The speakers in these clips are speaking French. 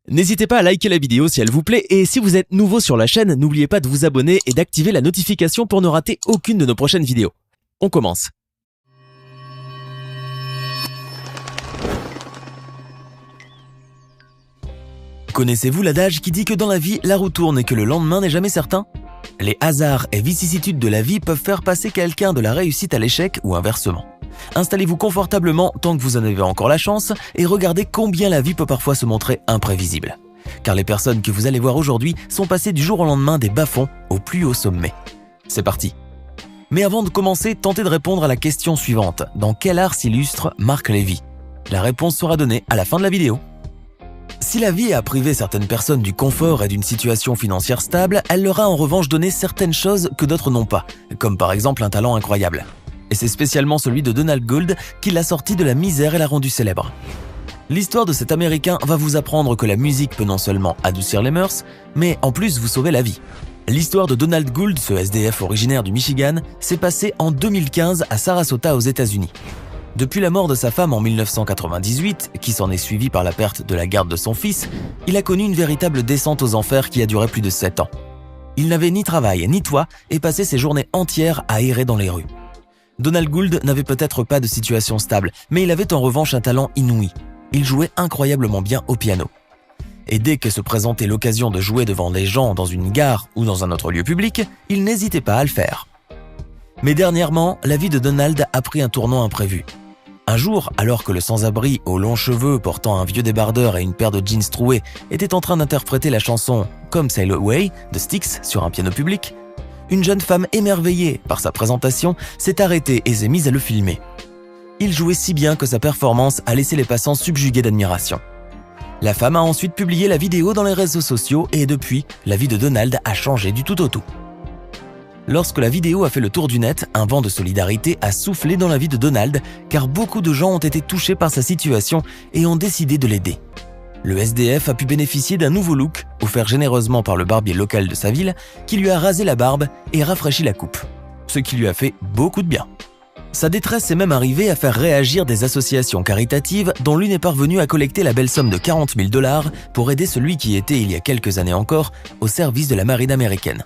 N'hésitez pas à liker la vidéo si elle vous plaît et si vous êtes nouveau sur la chaîne, n'oubliez pas de vous abonner et d'activer la notification pour ne rater aucune de nos prochaines vidéos. On commence. Connaissez-vous l'adage qui dit que dans la vie, la roue tourne et que le lendemain n'est jamais certain ? Les hasards et vicissitudes de la vie peuvent faire passer quelqu'un de la réussite à l'échec ou inversement. Installez-vous confortablement tant que vous en avez encore la chance et regardez combien la vie peut parfois se montrer imprévisible. Car les personnes que vous allez voir aujourd'hui sont passées du jour au lendemain des bas-fonds au plus haut sommet. C'est parti. Mais avant de commencer, tentez de répondre à la question suivante. Dans quel art s'illustre Marc Levy ? La réponse sera donnée à la fin de la vidéo. Si la vie a privé certaines personnes du confort et d'une situation financière stable, elle leur a en revanche donné certaines choses que d'autres n'ont pas, comme par exemple un talent incroyable. Et c'est spécialement celui de Donald Gould qui l'a sorti de la misère et l'a rendu célèbre. L'histoire de cet Américain va vous apprendre que la musique peut non seulement adoucir les mœurs, mais en plus vous sauver la vie. L'histoire de Donald Gould, ce SDF originaire du Michigan, s'est passée en 2015 à Sarasota aux États-Unis. Depuis la mort de sa femme en 1998, qui s'en est suivie par la perte de la garde de son fils, il a connu une véritable descente aux enfers qui a duré plus de 7 ans. Il n'avait ni travail ni toit et passait ses journées entières à errer dans les rues. Donald Gould n'avait peut-être pas de situation stable, mais il avait en revanche un talent inouï. Il jouait incroyablement bien au piano. Et dès que se présentait l'occasion de jouer devant les gens dans une gare ou dans un autre lieu public, il n'hésitait pas à le faire. Mais dernièrement, la vie de Donald a pris un tournant imprévu. Un jour, alors que le sans-abri aux longs cheveux portant un vieux débardeur et une paire de jeans troués était en train d'interpréter la chanson « Come Sail Away » de Styx sur un piano public, une jeune femme émerveillée par sa présentation s'est arrêtée et s'est mise à le filmer. Il jouait si bien que sa performance a laissé les passants subjugués d'admiration. La femme a ensuite publié la vidéo dans les réseaux sociaux et depuis, la vie de Donald a changé du tout au tout. Lorsque la vidéo a fait le tour du net, un vent de solidarité a soufflé dans la vie de Donald car beaucoup de gens ont été touchés par sa situation et ont décidé de l'aider. Le SDF a pu bénéficier d'un nouveau look, offert généreusement par le barbier local de sa ville, qui lui a rasé la barbe et rafraîchi la coupe, ce qui lui a fait beaucoup de bien. Sa détresse est même arrivée à faire réagir des associations caritatives dont l'une est parvenue à collecter la belle somme de 40 000 $ pour aider celui qui était, il y a quelques années encore, au service de la marine américaine.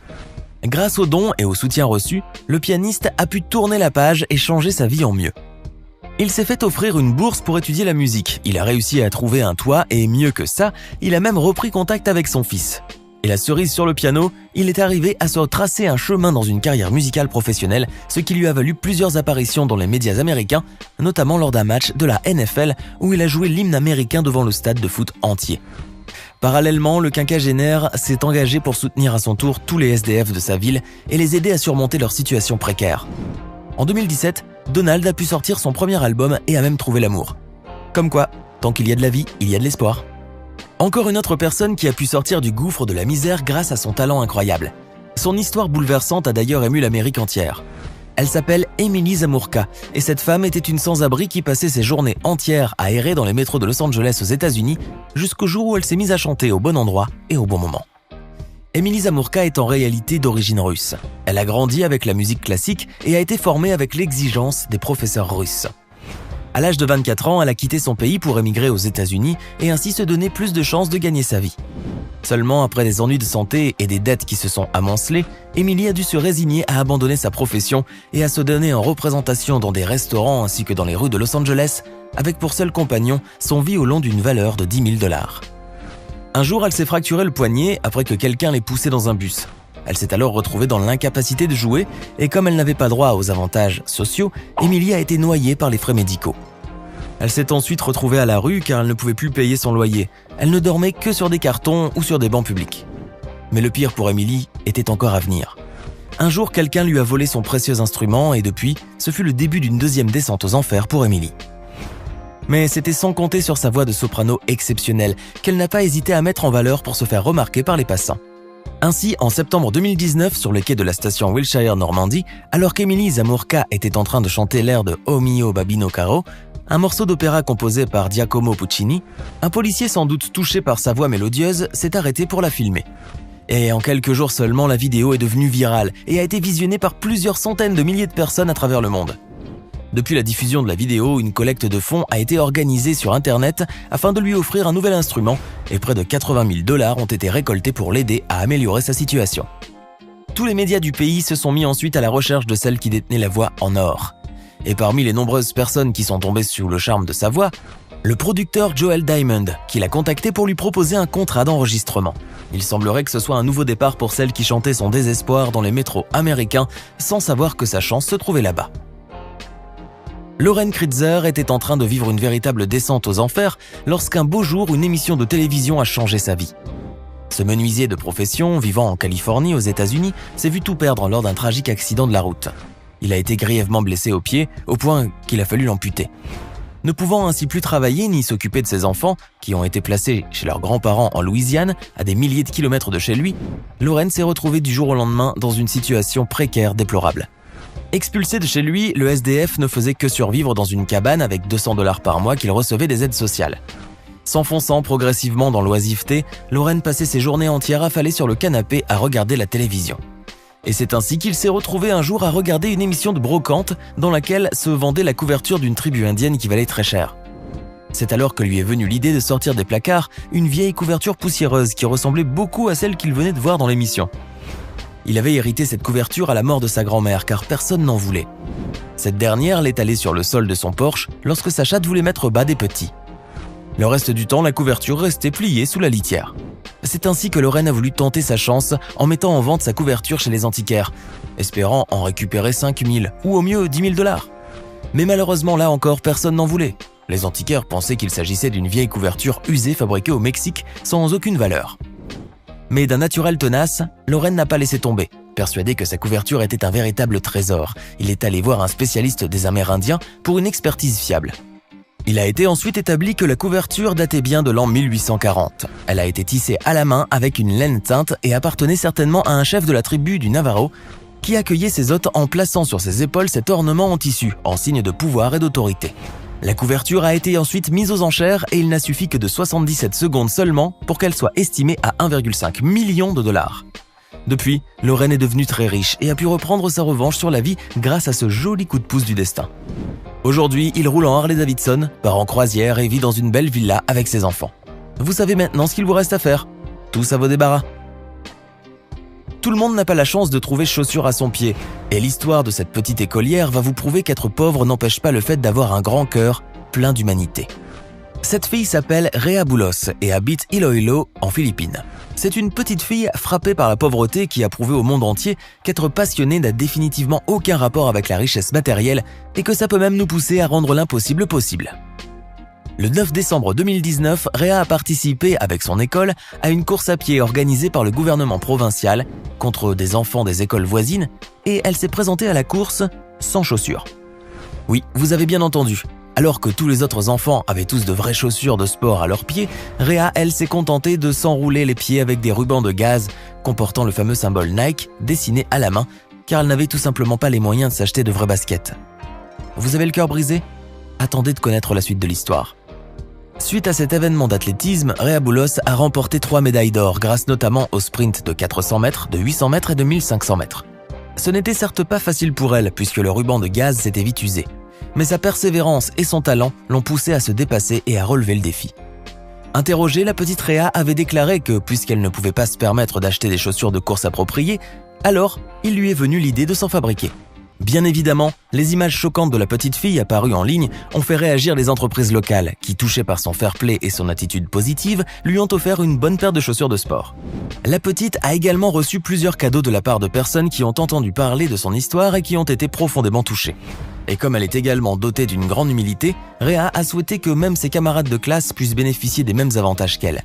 Grâce aux dons et au soutien reçu, le pianiste a pu tourner la page et changer sa vie en mieux. Il s'est fait offrir une bourse pour étudier la musique, il a réussi à trouver un toit et mieux que ça, il a même repris contact avec son fils. Et la cerise sur le piano, il est arrivé à se tracer un chemin dans une carrière musicale professionnelle, ce qui lui a valu plusieurs apparitions dans les médias américains, notamment lors d'un match de la NFL où il a joué l'hymne américain devant le stade de foot entier. Parallèlement, le quinquagénaire s'est engagé pour soutenir à son tour tous les SDF de sa ville et les aider à surmonter leur situation précaire. En 2017, Donald a pu sortir son premier album et a même trouvé l'amour. Comme quoi, tant qu'il y a de la vie, il y a de l'espoir. Encore une autre personne qui a pu sortir du gouffre de la misère grâce à son talent incroyable. Son histoire bouleversante a d'ailleurs ému l'Amérique entière. Elle s'appelle Emily Zamurka et cette femme était une sans-abri qui passait ses journées entières à errer dans les métros de Los Angeles aux États-Unis jusqu'au jour où elle s'est mise à chanter au bon endroit et au bon moment. Emily Zamurka est en réalité d'origine russe. Elle a grandi avec la musique classique et a été formée avec l'exigence des professeurs russes. À l'âge de 24 ans, elle a quitté son pays pour émigrer aux États-Unis et ainsi se donner plus de chances de gagner sa vie. Seulement après des ennuis de santé et des dettes qui se sont amoncelées, Emily a dû se résigner à abandonner sa profession et à se donner en représentation dans des restaurants ainsi que dans les rues de Los Angeles, avec pour seul compagnon son violon d'une valeur de 10 000 $. Un jour, elle s'est fracturé le poignet après que quelqu'un l'ait poussée dans un bus. Elle s'est alors retrouvée dans l'incapacité de jouer et comme elle n'avait pas droit aux avantages sociaux, Emily a été noyée par les frais médicaux. Elle s'est ensuite retrouvée à la rue car elle ne pouvait plus payer son loyer. Elle ne dormait que sur des cartons ou sur des bancs publics. Mais le pire pour Emily était encore à venir. Un jour, quelqu'un lui a volé son précieux instrument et depuis, ce fut le début d'une deuxième descente aux enfers pour Emily. Mais c'était sans compter sur sa voix de soprano exceptionnelle qu'elle n'a pas hésité à mettre en valeur pour se faire remarquer par les passants. Ainsi, en septembre 2019, sur les quais de la station Wilshire Normandie, alors qu'Emily Zamurka était en train de chanter l'air de O mio babino caro, un morceau d'opéra composé par Giacomo Puccini, un policier sans doute touché par sa voix mélodieuse s'est arrêté pour la filmer. Et en quelques jours seulement, la vidéo est devenue virale et a été visionnée par plusieurs centaines de milliers de personnes à travers le monde. Depuis la diffusion de la vidéo, une collecte de fonds a été organisée sur Internet afin de lui offrir un nouvel instrument et près de 80 000 $ ont été récoltés pour l'aider à améliorer sa situation. Tous les médias du pays se sont mis ensuite à la recherche de celle qui détenait la voix en or. Et parmi les nombreuses personnes qui sont tombées sous le charme de sa voix, le producteur Joel Diamond, qui l'a contacté pour lui proposer un contrat d'enregistrement. Il semblerait que ce soit un nouveau départ pour celle qui chantait son désespoir dans les métros américains sans savoir que sa chance se trouvait là-bas. Loren Kritzer était en train de vivre une véritable descente aux enfers lorsqu'un beau jour, une émission de télévision a changé sa vie. Ce menuisier de profession, vivant en Californie aux États-Unis, s'est vu tout perdre lors d'un tragique accident de la route. Il a été grièvement blessé au pied, au point qu'il a fallu l'amputer. Ne pouvant ainsi plus travailler ni s'occuper de ses enfants, qui ont été placés chez leurs grands-parents en Louisiane, à des milliers de kilomètres de chez lui, Loren s'est retrouvé du jour au lendemain dans une situation précaire déplorable. Expulsé de chez lui, le SDF ne faisait que survivre dans une cabane avec 200 $ par mois qu'il recevait des aides sociales. S'enfonçant progressivement dans l'oisiveté, Loren passait ses journées entières affalé sur le canapé à regarder la télévision. Et c'est ainsi qu'il s'est retrouvé un jour à regarder une émission de brocante dans laquelle se vendait la couverture d'une tribu indienne qui valait très cher. C'est alors que lui est venue l'idée de sortir des placards une vieille couverture poussiéreuse qui ressemblait beaucoup à celle qu'il venait de voir dans l'émission. Il avait hérité cette couverture à la mort de sa grand-mère car personne n'en voulait. Cette dernière l'étalait sur le sol de son porche lorsque sa chatte voulait mettre bas des petits. Le reste du temps, la couverture restait pliée sous la litière. C'est ainsi que Loren a voulu tenter sa chance en mettant en vente sa couverture chez les antiquaires, espérant en récupérer 5 000 ou au mieux 10 000 $. Mais malheureusement, là encore, personne n'en voulait. Les antiquaires pensaient qu'il s'agissait d'une vieille couverture usée fabriquée au Mexique sans aucune valeur. Mais d'un naturel tenace, Loren n'a pas laissé tomber. Persuadé que sa couverture était un véritable trésor, il est allé voir un spécialiste des Amérindiens pour une expertise fiable. Il a été ensuite établi que la couverture datait bien de l'an 1840. Elle a été tissée à la main avec une laine teinte et appartenait certainement à un chef de la tribu du Navajo qui accueillait ses hôtes en plaçant sur ses épaules cet ornement en tissu, en signe de pouvoir et d'autorité. La couverture a été ensuite mise aux enchères et il n'a suffi que de 77 secondes seulement pour qu'elle soit estimée à 1,5 million de $. Depuis, Loren est devenu très riche et a pu reprendre sa revanche sur la vie grâce à ce joli coup de pouce du destin. Aujourd'hui, il roule en Harley-Davidson, part en croisière et vit dans une belle villa avec ses enfants. Vous savez maintenant ce qu'il vous reste à faire. Tous à vos débarras. Tout le monde n'a pas la chance de trouver chaussures à son pied, et l'histoire de cette petite écolière va vous prouver qu'être pauvre n'empêche pas le fait d'avoir un grand cœur plein d'humanité. Cette fille s'appelle Rhea Boulos et habite Iloilo, en Philippines. C'est une petite fille frappée par la pauvreté qui a prouvé au monde entier qu'être passionné n'a définitivement aucun rapport avec la richesse matérielle et que ça peut même nous pousser à rendre l'impossible possible. Le 9 décembre 2019, Rhea a participé avec son école à une course à pied organisée par le gouvernement provincial contre des enfants des écoles voisines et elle s'est présentée à la course sans chaussures. Oui, vous avez bien entendu. Alors que tous les autres enfants avaient tous de vraies chaussures de sport à leurs pieds, Rhea, elle, s'est contentée de s'enrouler les pieds avec des rubans de gaz comportant le fameux symbole Nike dessiné à la main, car elle n'avait tout simplement pas les moyens de s'acheter de vraies baskets. Vous avez le cœur brisé ? Attendez de connaître la suite de l'histoire. Suite à cet événement d'athlétisme, Rhea Boulos a remporté 3 médailles d'or grâce notamment au sprint de 400 mètres, de 800 mètres et de 1500 mètres. Ce n'était certes pas facile pour elle puisque le ruban de gaz s'était vite usé. Mais sa persévérance et son talent l'ont poussée à se dépasser et à relever le défi. Interrogée, la petite Rhea avait déclaré que puisqu'elle ne pouvait pas se permettre d'acheter des chaussures de course appropriées, alors il lui est venu l'idée de s'en fabriquer. Bien évidemment, les images choquantes de la petite fille apparues en ligne ont fait réagir les entreprises locales qui, touchées par son fair-play et son attitude positive, lui ont offert une bonne paire de chaussures de sport. La petite a également reçu plusieurs cadeaux de la part de personnes qui ont entendu parler de son histoire et qui ont été profondément touchées. Et comme elle est également dotée d'une grande humilité, Rhea a souhaité que même ses camarades de classe puissent bénéficier des mêmes avantages qu'elle.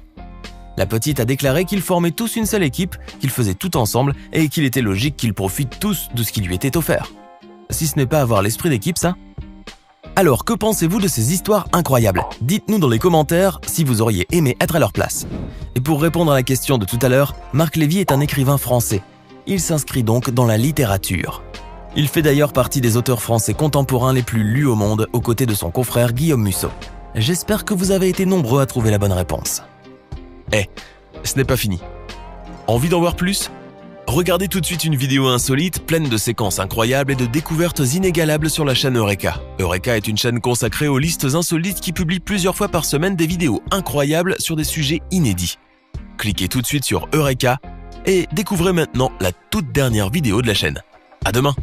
La petite a déclaré qu'ils formaient tous une seule équipe, qu'ils faisaient tout ensemble et qu'il était logique qu'ils profitent tous de ce qui lui était offert. Si ce n'est pas avoir l'esprit d'équipe, ça ? Alors, que pensez-vous de ces histoires incroyables ? Dites-nous dans les commentaires si vous auriez aimé être à leur place. Et pour répondre à la question de tout à l'heure, Marc Lévy est un écrivain français. Il s'inscrit donc dans la littérature. Il fait d'ailleurs partie des auteurs français contemporains les plus lus au monde, aux côtés de son confrère Guillaume Musso. J'espère que vous avez été nombreux à trouver la bonne réponse. Ce n'est pas fini. Envie d'en voir plus ? Regardez tout de suite une vidéo insolite, pleine de séquences incroyables et de découvertes inégalables sur la chaîne Eureka. Eureka est une chaîne consacrée aux listes insolites qui publie plusieurs fois par semaine des vidéos incroyables sur des sujets inédits. Cliquez tout de suite sur Eureka et découvrez maintenant la toute dernière vidéo de la chaîne. À demain!